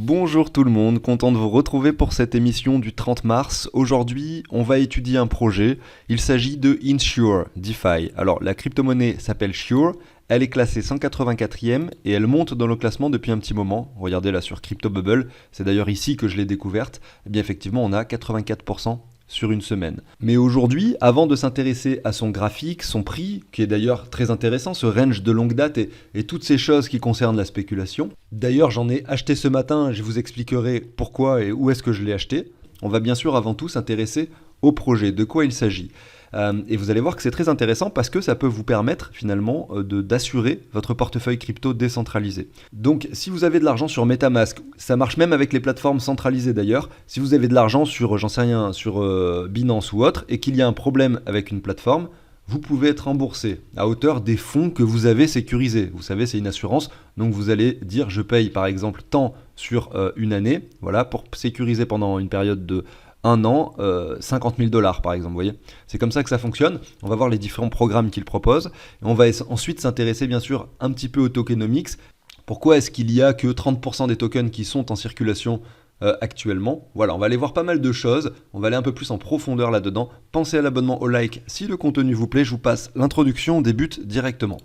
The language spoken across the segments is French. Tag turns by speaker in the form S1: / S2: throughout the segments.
S1: Bonjour tout le monde, content de vous retrouver pour cette émission du 30 mars. Aujourd'hui, on va étudier un projet. Il s'agit de Insure DeFi. Alors, la crypto-monnaie s'appelle Sure. Elle est classée 184e et elle monte dans le classement depuis un petit moment. Regardez là sur CryptoBubble, c'est d'ailleurs ici que je l'ai découverte. Eh bien effectivement, on a 84% sur une semaine. Mais aujourd'hui, avant de s'intéresser à son graphique, son prix, qui est d'ailleurs très intéressant, ce range de longue date et toutes ces choses qui concernent la spéculation. D'ailleurs, j'en ai acheté ce matin, je vous expliquerai pourquoi et où est-ce que je l'ai acheté. On va bien sûr avant tout s'intéresser au projet, de quoi il s'agit. Et vous allez voir que c'est très intéressant parce que ça peut vous permettre finalement d'assurer votre portefeuille crypto décentralisé. Donc si vous avez de l'argent sur MetaMask, ça marche même avec les plateformes centralisées d'ailleurs, si vous avez de l'argent sur, j'en sais rien, sur Binance ou autre, et qu'il y a un problème avec une plateforme, vous pouvez être remboursé à hauteur des fonds que vous avez sécurisés. Vous savez, c'est une assurance, donc vous allez dire je paye par exemple tant sur une année, voilà, pour sécuriser pendant une période de 1 an, 50 000 $ par exemple, vous voyez. C'est comme ça que ça fonctionne. On va voir les différents programmes qu'il propose. Et on va ensuite s'intéresser bien sûr un petit peu au tokenomics. Pourquoi est-ce qu'il y a que 30% des tokens qui sont en circulation actuellement? Voilà, on va aller voir pas mal de choses. On va aller un peu plus en profondeur là-dedans. Pensez à l'abonnement, au like si le contenu vous plaît. Je vous passe l'introduction, on débute directement.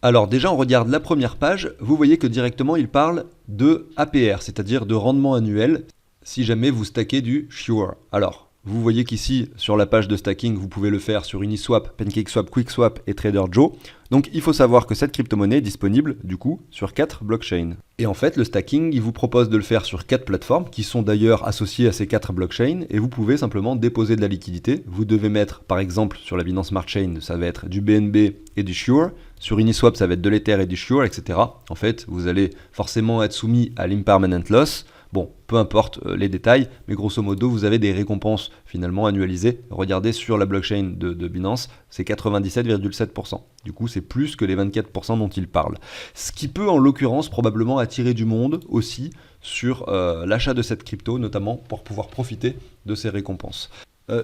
S1: Alors déjà on regarde la première page, vous voyez que directement il parle de APR, c'est-à-dire de rendement annuel, si jamais vous stackez du Sure. Alors, vous voyez qu'ici sur la page de stacking, vous pouvez le faire sur Uniswap, PancakeSwap, QuickSwap et TraderJoe. Donc il faut savoir que cette crypto-monnaie est disponible du coup sur 4 blockchains. Et en fait le stacking, il vous propose de le faire sur 4 plateformes qui sont d'ailleurs associées à ces 4 blockchains et vous pouvez simplement déposer de la liquidité. Vous devez mettre par exemple sur la Binance Smart Chain, ça va être du BNB et du Sure. Sur Uniswap, ça va être de l'Ether et du Sure, etc. En fait, vous allez forcément être soumis à l'impermanent loss. Bon, peu importe les détails, mais grosso modo, vous avez des récompenses finalement annualisées. Regardez sur la blockchain de Binance, c'est 97,7%. Du coup, c'est plus que les 24% dont il parle. Ce qui peut en l'occurrence probablement attirer du monde aussi sur l'achat de cette crypto, notamment pour pouvoir profiter de ces récompenses.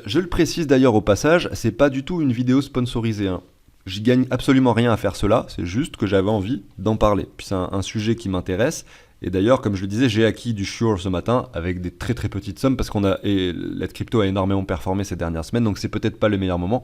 S1: Je le précise d'ailleurs au passage, c'est pas du tout une vidéo sponsorisée, hein. J'y gagne absolument rien à faire cela, c'est juste que j'avais envie d'en parler. Puis c'est un sujet qui m'intéresse. Et d'ailleurs, comme je le disais, j'ai acquis du Sure ce matin avec des très très petites sommes parce la crypto a énormément performé ces dernières semaines, donc c'est peut-être pas le meilleur moment.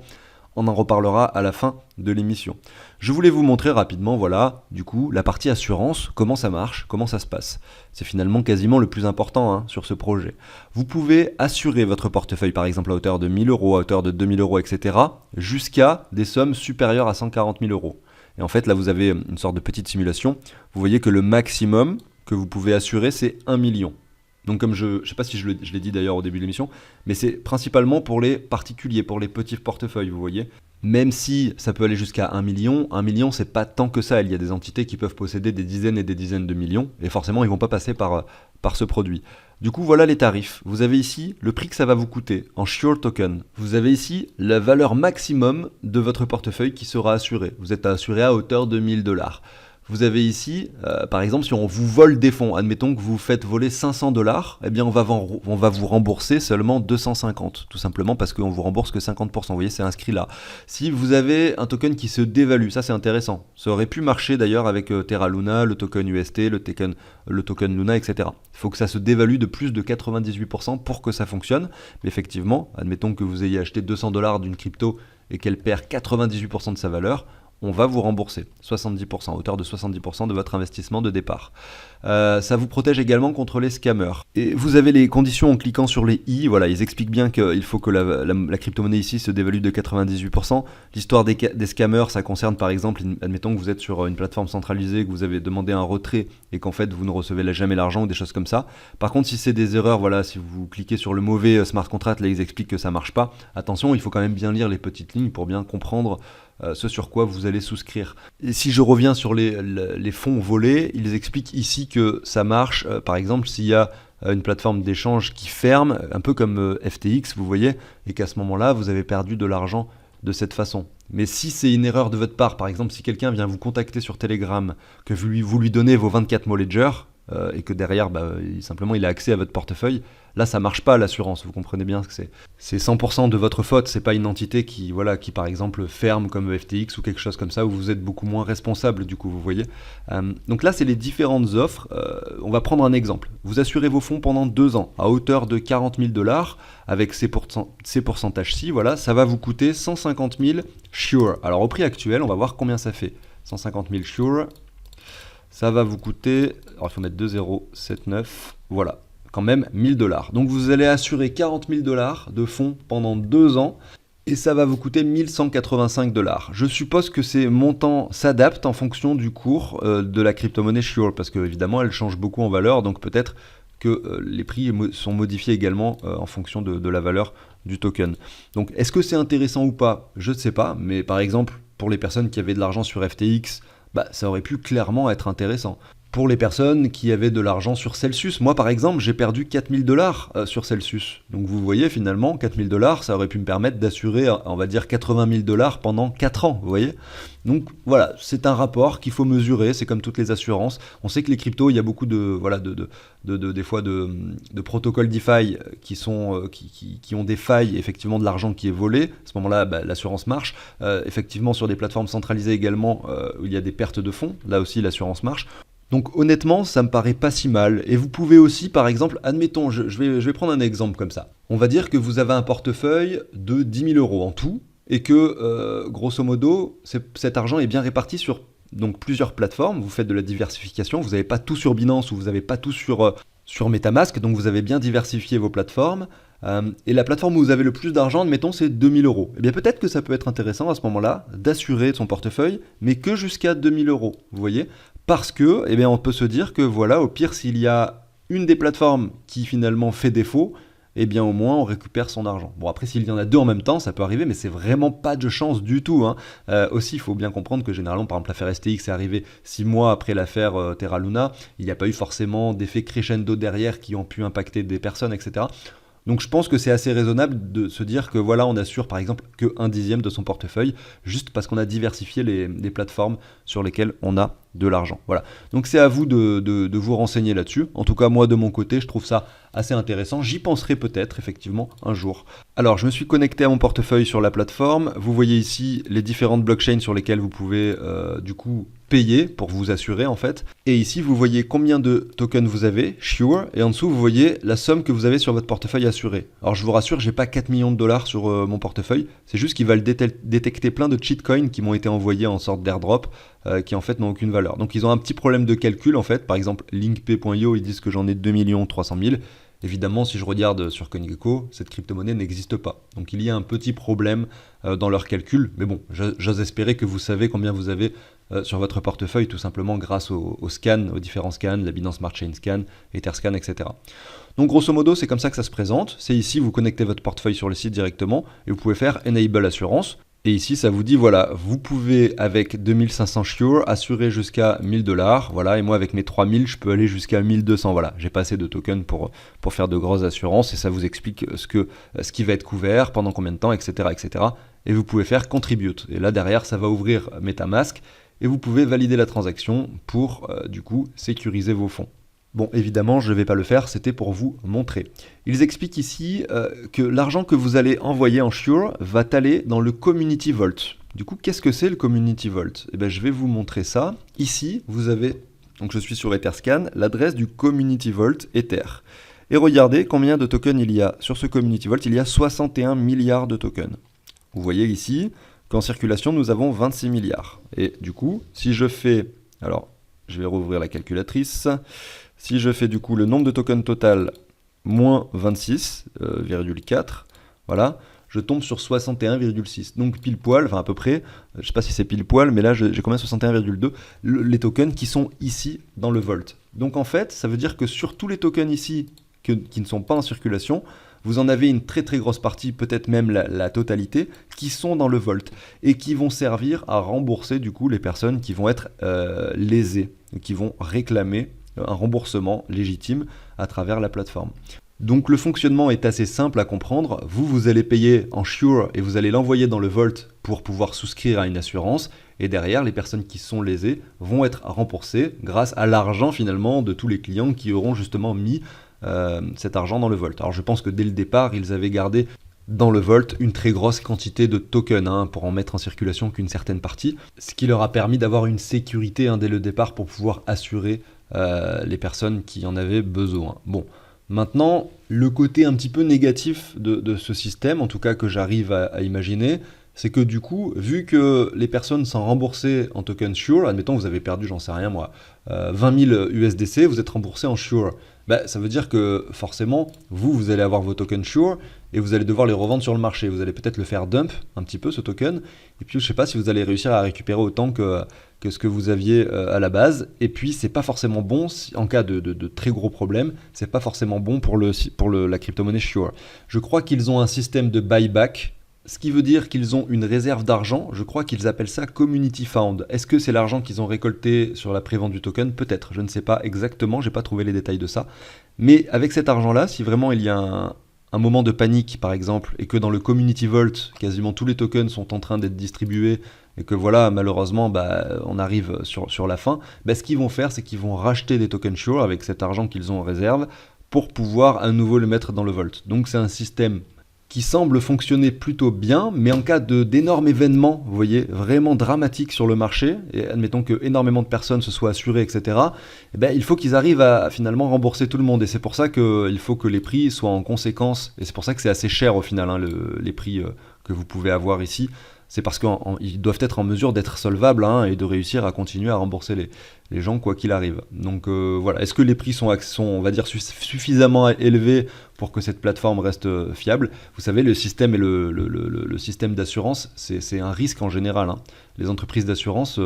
S1: On en reparlera à la fin de l'émission. Je voulais vous montrer rapidement, voilà, du coup, la partie assurance, comment ça marche, comment ça se passe. C'est finalement quasiment le plus important sur ce projet. Vous pouvez assurer votre portefeuille, par exemple à hauteur de 1 000 €, à hauteur de 2 000 €, etc., jusqu'à des sommes supérieures à 140 000 €. Et en fait, là, vous avez une sorte de petite simulation. Vous voyez que le maximum que vous pouvez assurer, c'est 1 million. Donc comme je ne sais pas si je l'ai dit d'ailleurs au début de l'émission, mais c'est principalement pour les particuliers, pour les petits portefeuilles, vous voyez. Même si ça peut aller jusqu'à 1 million, c'est pas tant que ça. Il y a des entités qui peuvent posséder des dizaines et des dizaines de millions, et forcément ils vont pas passer par ce produit. Du coup, voilà les tarifs. Vous avez ici le prix que ça va vous coûter en Sure Token. Vous avez ici la valeur maximum de votre portefeuille qui sera assurée. Vous êtes assuré à hauteur de 1 000 $. Vous avez ici, par exemple, si on vous vole des fonds, admettons que vous faites voler 500 $, eh bien on va vous rembourser seulement 250, tout simplement parce qu'on vous rembourse que 50%. Vous voyez, c'est inscrit là. Si vous avez un token qui se dévalue, ça c'est intéressant. Ça aurait pu marcher d'ailleurs avec Terra Luna, le token UST, le token Luna, etc. Il faut que ça se dévalue de plus de 98% pour que ça fonctionne. Mais effectivement, admettons que vous ayez acheté 200 $ d'une crypto et qu'elle perd 98% de sa valeur, on va vous rembourser 70%, à hauteur de 70% de votre investissement de départ. Ça vous protège également contre les scammers. Et vous avez les conditions en cliquant sur les i, voilà, ils expliquent bien qu'il faut que la crypto-monnaie ici se dévalue de 98%. L'histoire des scammers, ça concerne par exemple, admettons que vous êtes sur une plateforme centralisée, que vous avez demandé un retrait et qu'en fait vous ne recevez jamais l'argent ou des choses comme ça. Par contre, si c'est des erreurs, voilà, si vous cliquez sur le mauvais smart contract, là ils expliquent que ça marche pas. Attention, il faut quand même bien lire les petites lignes pour bien comprendre ce sur quoi vous allez souscrire. Et si je reviens sur les fonds volés, ils expliquent ici que ça marche, par exemple, s'il y a une plateforme d'échange qui ferme, un peu comme FTX, vous voyez, et qu'à ce moment-là, vous avez perdu de l'argent de cette façon. Mais si c'est une erreur de votre part, par exemple, si quelqu'un vient vous contacter sur Telegram, que vous lui donnez vos 24 mots Ledger, et que derrière, simplement, il a accès à votre portefeuille, là, ça marche pas l'assurance. Vous comprenez bien que c'est 100% de votre faute. C'est pas une entité qui par exemple ferme comme FTX ou quelque chose comme ça, où vous êtes beaucoup moins responsable. Du coup, vous voyez. Donc là, c'est les différentes offres. On va prendre un exemple. Vous assurez vos fonds pendant 2 ans à hauteur de 40 000 $, avec ces pourcentages-ci. Voilà, ça va vous coûter 150 000 Sure. Alors au prix actuel, on va voir combien ça fait. 150 000 Sure. Ça va vous coûter, alors il faut mettre 2079, voilà, quand même 1000 $. Donc vous allez assurer 40 000 $ de fonds pendant 2 ans et ça va vous coûter 1185 $. Je suppose que ces montants s'adaptent en fonction du cours de la crypto-monnaie Sure, parce que évidemment elle change beaucoup en valeur, donc peut-être que les prix sont modifiés également en fonction de la valeur du token. Donc est-ce que c'est intéressant ou pas? Je ne sais pas, mais par exemple pour les personnes qui avaient de l'argent sur FTX, ça aurait pu clairement être intéressant. Pour les personnes qui avaient de l'argent sur Celsius, moi par exemple, j'ai perdu 4000 $ sur Celsius. Donc vous voyez finalement, 4000 $, ça aurait pu me permettre d'assurer, on va dire 80 000 $ pendant 4 ans, vous voyez. Donc voilà, c'est un rapport qu'il faut mesurer, c'est comme toutes les assurances. On sait que les cryptos, il y a beaucoup des fois de protocoles DeFi qui ont des failles, effectivement de l'argent qui est volé. À ce moment-là, l'assurance marche. Effectivement, sur des plateformes centralisées également, où il y a des pertes de fonds, là aussi l'assurance marche. Donc honnêtement, ça me paraît pas si mal. Et vous pouvez aussi, par exemple, admettons, je vais prendre un exemple comme ça. On va dire que vous avez un portefeuille de 10 000 € en tout, et que, grosso modo, cet argent est bien réparti sur donc, plusieurs plateformes. Vous faites de la diversification, vous n'avez pas tout sur Binance ou vous n'avez pas tout sur MetaMask, donc vous avez bien diversifié vos plateformes. Et la plateforme où vous avez le plus d'argent, admettons, c'est 2000 €. Eh bien peut-être que ça peut être intéressant à ce moment-là d'assurer son portefeuille, mais que jusqu'à 2000 €, vous voyez. Parce que, eh bien, on peut se dire que voilà, au pire, s'il y a une des plateformes qui finalement fait défaut, eh bien au moins on récupère son argent. Bon après s'il y en a 2 en même temps, ça peut arriver, mais c'est vraiment pas de chance du tout. Aussi, il faut bien comprendre que généralement, par exemple l'affaire STX est arrivée 6 mois après l'affaire Terra Luna, il n'y a pas eu forcément d'effet crescendo derrière qui ont pu impacter des personnes, etc. Donc je pense que c'est assez raisonnable de se dire que voilà, on assure par exemple que 1/10 de son portefeuille, juste parce qu'on a diversifié les plateformes sur lesquelles on a de l'argent. Voilà. Donc c'est à vous de vous renseigner là-dessus. En tout cas, moi de mon côté, je trouve ça assez intéressant. J'y penserai peut-être effectivement un jour. Alors je me suis connecté à mon portefeuille sur la plateforme. Vous voyez ici les différentes blockchains sur lesquelles vous pouvez du coup payer pour vous assurer en fait. Et ici vous voyez combien de tokens vous avez, Sure, et en dessous vous voyez la somme que vous avez sur votre portefeuille assuré. Alors je vous rassure, j'ai pas 4 millions de dollars sur mon portefeuille, c'est juste qu'il va détecter plein de cheat coins qui m'ont été envoyés en sorte d'airdrop qui en fait n'ont aucune valeur. Donc ils ont un petit problème de calcul en fait, par exemple linkp.io ils disent que j'en ai 2 300 000. Évidemment, si je regarde sur CoinGecko, cette crypto-monnaie n'existe pas. Donc il y a un petit problème dans leur calcul. Mais bon, j'ose espérer que vous savez combien vous avez sur votre portefeuille, tout simplement grâce aux scans, aux différents scans, la Binance Smart Chain Scan, Etherscan, etc. Donc grosso modo, c'est comme ça que ça se présente. C'est ici, vous connectez votre portefeuille sur le site directement et vous pouvez faire Enable Assurance. Et ici, ça vous dit, voilà, vous pouvez avec 2500 Sure assurer jusqu'à 1000 $. Voilà, et moi avec mes 3000, je peux aller jusqu'à 1200. Voilà, j'ai pas assez de tokens pour faire de grosses assurances et ça vous explique ce qui va être couvert, pendant combien de temps, etc., etc. Et vous pouvez faire Contribute. Et là, derrière, ça va ouvrir MetaMask et vous pouvez valider la transaction pour, du coup, sécuriser vos fonds. Bon, évidemment, je ne vais pas le faire, c'était pour vous montrer. Ils expliquent ici que l'argent que vous allez envoyer en Sure va aller dans le Community Vault. Du coup, qu'est-ce que c'est le Community Vault? Eh bien, je vais vous montrer ça. Ici, vous avez, donc je suis sur Etherscan, l'adresse du Community Vault Ether. Et regardez combien de tokens il y a. Sur ce Community Vault, il y a 61 milliards de tokens. Vous voyez ici qu'en circulation, nous avons 26 milliards. Et du coup, si je fais... Alors, je vais rouvrir la calculatrice... Si je fais du coup le nombre de tokens total moins 26,4, voilà, je tombe sur 61,6. Donc pile poil, enfin à peu près, je ne sais pas si c'est pile poil, mais là j'ai combien 61,2 les tokens qui sont ici dans le Vault. Donc en fait, ça veut dire que sur tous les tokens ici qui ne sont pas en circulation, vous en avez une très très grosse partie, peut-être même la totalité, qui sont dans le Vault et qui vont servir à rembourser du coup les personnes qui vont être lésées, qui vont réclamer un remboursement légitime à travers la plateforme. Donc le fonctionnement est assez simple à comprendre. Vous allez payer en Sure et vous allez l'envoyer dans le Vault pour pouvoir souscrire à une assurance. Et derrière, les personnes qui sont lésées vont être remboursées grâce à l'argent finalement de tous les clients qui auront justement mis cet argent dans le Vault. Alors je pense que dès le départ, ils avaient gardé dans le Vault une très grosse quantité de tokens pour en mettre en circulation qu'une certaine partie, ce qui leur a permis d'avoir une sécurité dès le départ pour pouvoir assurer les personnes qui en avaient besoin. Bon. Maintenant, le côté un petit peu négatif de ce système, en tout cas que j'arrive à imaginer, c'est que du coup, vu que les personnes sont remboursées en token Sure, admettons vous avez perdu, j'en sais rien moi, 20 000 USDC, vous êtes remboursé en Sure. Ça veut dire que forcément, vous allez avoir vos tokens Sure et vous allez devoir les revendre sur le marché. Vous allez peut-être le faire dump un petit peu ce token, et puis je ne sais pas si vous allez réussir à récupérer autant que ce que vous aviez à la base. Et puis c'est pas forcément bon, en cas de très gros problèmes, c'est pas forcément bon pour la crypto-monnaie Sure. Je crois qu'ils ont un système de buyback, ce qui veut dire qu'ils ont une réserve d'argent. Je crois qu'ils appellent ça Community Fund. Est-ce que c'est l'argent qu'ils ont récolté sur la prévente du token? Peut-être, je ne sais pas exactement, j'ai pas trouvé les détails de ça. Mais avec cet argent-là, si vraiment il y a un moment de panique par exemple, et que dans le Community Vault, quasiment tous les tokens sont en train d'être distribués, et que voilà, malheureusement, on arrive sur la fin, ce qu'ils vont faire, c'est qu'ils vont racheter des tokens Sure avec cet argent qu'ils ont en réserve, pour pouvoir à nouveau le mettre dans le Vault. Donc c'est un système qui semble fonctionner plutôt bien, mais en cas d'énormes événements, vous voyez, vraiment dramatiques sur le marché, et admettons que énormément de personnes se soient assurées, etc., il faut qu'ils arrivent à finalement rembourser tout le monde, et c'est pour ça qu'il faut que les prix soient en conséquence, et c'est pour ça que c'est assez cher au final, les prix que vous pouvez avoir ici. C'est parce qu'ils doivent être en mesure d'être solvables et de réussir à continuer à rembourser les gens quoi qu'il arrive. Donc voilà, est-ce que les prix sont on va dire, suffisamment élevés pour que cette plateforme reste fiable? Vous savez, le système et le système d'assurance, c'est un risque en général. Les entreprises d'assurance,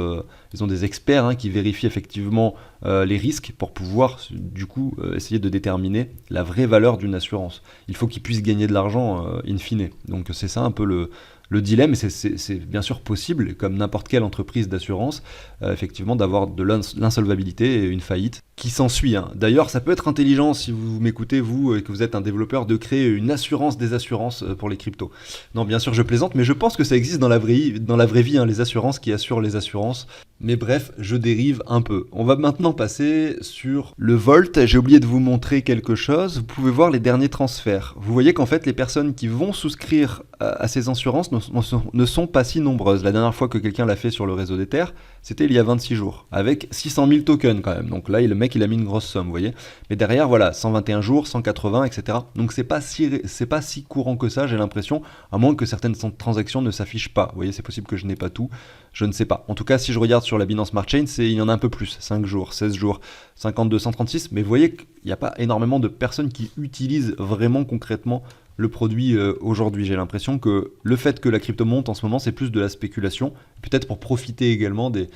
S1: ils ont des experts qui vérifient effectivement les risques pour pouvoir du coup essayer de déterminer la vraie valeur d'une assurance. Il faut qu'ils puissent gagner de l'argent in fine. Donc c'est ça un peu le dilemme, et c'est bien sûr possible, comme n'importe quelle entreprise d'assurance, effectivement d'avoir de l'insolvabilité et une faillite qui s'ensuit. D'ailleurs, ça peut être intelligent, si vous m'écoutez, vous, et que vous êtes un développeur, de créer une assurance des assurances pour les cryptos. Non, bien sûr, je plaisante, mais je pense que ça existe dans la vraie vie, les assurances qui assurent les assurances. Mais bref, je dérive un peu. On va maintenant passer sur le Vault. J'ai oublié de vous montrer quelque chose. Vous pouvez voir les derniers transferts. Vous voyez qu'en fait, les personnes qui vont souscrire à ces assurances ne sont pas si nombreuses. La dernière fois que quelqu'un l'a fait sur le réseau d'Ether, c'était il y a 26 jours, avec 600 000 tokens quand même. Donc là, le mec, il a mis une grosse somme, vous voyez. Mais derrière, voilà, 121 jours, 180, etc. Donc c'est pas si courant que ça, j'ai l'impression, à moins que certaines transactions ne s'affichent pas. Vous voyez, c'est possible que je n'ai pas tout. Je ne sais pas. En tout cas, si je regarde sur la Binance Smart Chain, il y en a un peu plus. 5 jours, 16 jours, 52, 136. Mais vous voyez qu'il n'y a pas énormément de personnes qui utilisent vraiment concrètement le produit aujourd'hui. J'ai l'impression que le fait que la crypto monte en ce moment, c'est plus de la spéculation, peut-être pour profiter également des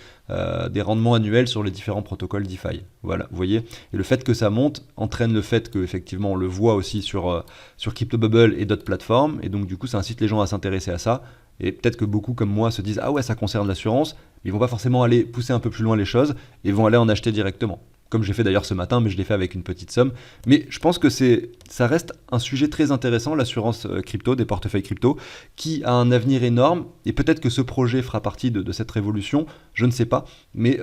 S1: rendements annuels sur les différents protocoles DeFi. Voilà, vous voyez. Et le fait que ça monte entraîne le fait qu'effectivement on le voit aussi sur CryptoBubble et d'autres plateformes, et donc du coup ça incite les gens à s'intéresser à ça. Et peut-être que beaucoup comme moi se disent « Ah ouais, ça concerne l'assurance », ils vont pas forcément aller pousser un peu plus loin les choses et vont aller en acheter directement. Comme j'ai fait d'ailleurs ce matin, mais je l'ai fait avec une petite somme. Mais je pense que ça reste un sujet très intéressant, l'assurance crypto, des portefeuilles crypto, qui a un avenir énorme. Et peut-être que ce projet fera partie de cette révolution, je ne sais pas. Mais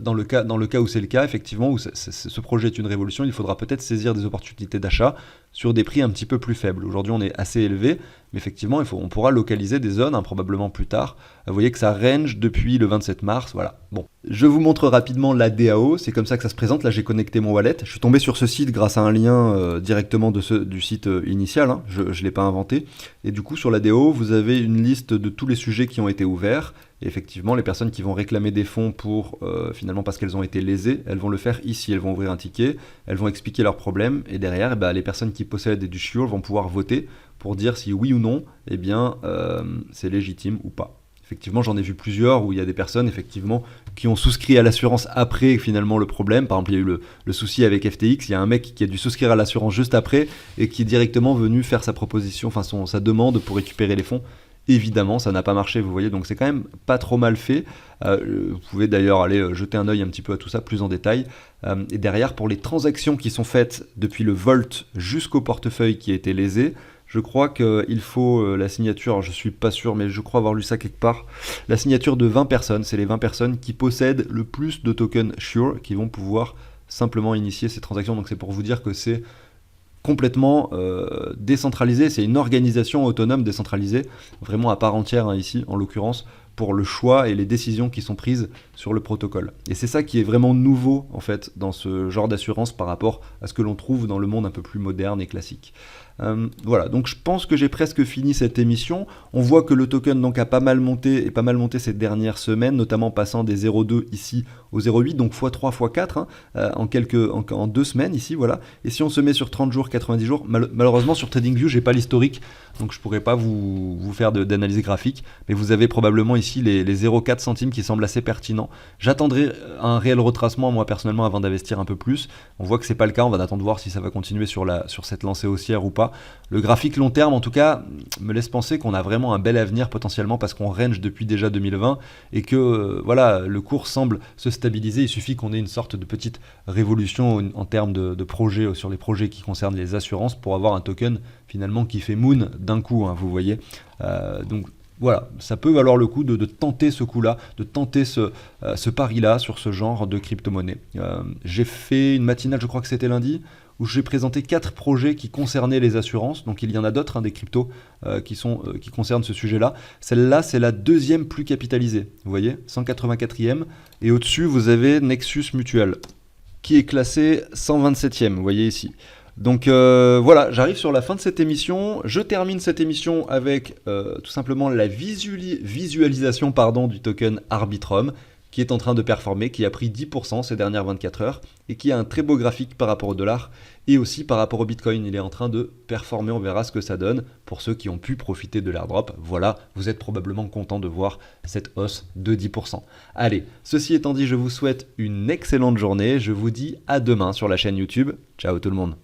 S1: dans le cas où c'est le cas, effectivement, où ce projet est une révolution, il faudra peut-être saisir des opportunités d'achat sur des prix un petit peu plus faibles. Aujourd'hui, on est assez élevé, mais effectivement, on pourra localiser des zones, probablement plus tard. Vous voyez que ça range depuis le 27 mars, voilà. Bon, je vous montre rapidement la DAO, c'est comme ça que ça se présente. Là, j'ai connecté mon wallet. Je suis tombé sur ce site grâce à un lien directement du site initial, je ne l'ai pas inventé. Et du coup, sur la DAO, vous avez une liste de tous les sujets qui ont été ouverts. Et effectivement, les personnes qui vont réclamer des fonds pour, finalement, parce qu'elles ont été lésées, elles vont le faire ici. Elles vont ouvrir un ticket, elles vont expliquer leurs problèmes. Et derrière, les personnes qui possèdent du Sure vont pouvoir voter pour dire si oui ou non, c'est légitime ou pas. Effectivement, j'en ai vu plusieurs où il y a des personnes effectivement qui ont souscrit à l'assurance après finalement le problème. Par exemple, il y a eu le souci avec FTX. Il y a un mec qui a dû souscrire à l'assurance juste après et qui est directement venu faire sa proposition, sa demande pour récupérer les fonds. Évidemment, ça n'a pas marché, vous voyez, donc c'est quand même pas trop mal fait. Vous pouvez d'ailleurs aller jeter un œil un petit peu à tout ça plus en détail. Et derrière, pour les transactions qui sont faites depuis le Vault jusqu'au portefeuille qui a été lésé, je crois qu'il faut la signature, alors je suis pas sûr, mais je crois avoir lu ça quelque part, la signature de 20 personnes. C'est les 20 personnes qui possèdent le plus de tokens Sure qui vont pouvoir simplement initier ces transactions. Donc c'est pour vous dire que c'est complètement décentralisé, c'est une organisation autonome décentralisée, vraiment à part entière hein, ici en l'occurrence, pour le choix et les décisions qui sont prises sur le protocole. Et c'est ça qui est vraiment nouveau en fait dans ce genre d'assurance par rapport à ce que l'on trouve dans le monde un peu plus moderne et classique. Voilà, donc je pense que j'ai presque fini cette émission. On voit que le token donc a pas mal monté ces dernières semaines, notamment passant des 0,2 ici au 0,8, donc x3, x4 hein, en 2 semaines ici, voilà. Et si on se met sur 30 jours, 90 jours, malheureusement sur TradingView, j'ai pas l'historique, donc je pourrais pas vous faire d'analyse graphique, mais vous avez probablement ici les 0,4 centimes qui semblent assez pertinents. J'attendrai un réel retracement moi personnellement avant d'investir un peu plus. On voit que c'est pas le cas, on va attendre de voir si ça va continuer sur cette lancée haussière ou pas. Le graphique long terme en tout cas me laisse penser qu'on a vraiment un bel avenir potentiellement parce qu'on range depuis déjà 2020 et que voilà, le cours semble se stabiliser. Il suffit qu'on ait une sorte de petite révolution en termes de projets, sur les projets qui concernent les assurances pour avoir un token finalement qui fait moon d'un coup, hein, vous voyez. Donc voilà, ça peut valoir le coup de tenter ce coup-là, de tenter ce pari-là sur ce genre de crypto-monnaie. J'ai fait une matinale, je crois que c'était lundi, où j'ai présenté 4 projets qui concernaient les assurances. Donc il y en a d'autres, hein, des cryptos qui concernent ce sujet-là. Celle-là, c'est la deuxième plus capitalisée. Vous voyez, 184e. Et au-dessus, vous avez Nexus Mutual, qui est classé 127e, vous voyez ici. Donc voilà, j'arrive sur la fin de cette émission. Je termine cette émission avec tout simplement la visualisation du token Arbitrum, qui est en train de performer, qui a pris 10% ces dernières 24 heures et qui a un très beau graphique par rapport au dollar et aussi par rapport au Bitcoin. Il est en train de performer, on verra ce que ça donne pour ceux qui ont pu profiter de l'airdrop. Voilà, vous êtes probablement content de voir cette hausse de 10%. Allez, ceci étant dit, je vous souhaite une excellente journée. Je vous dis à demain sur la chaîne YouTube. Ciao tout le monde.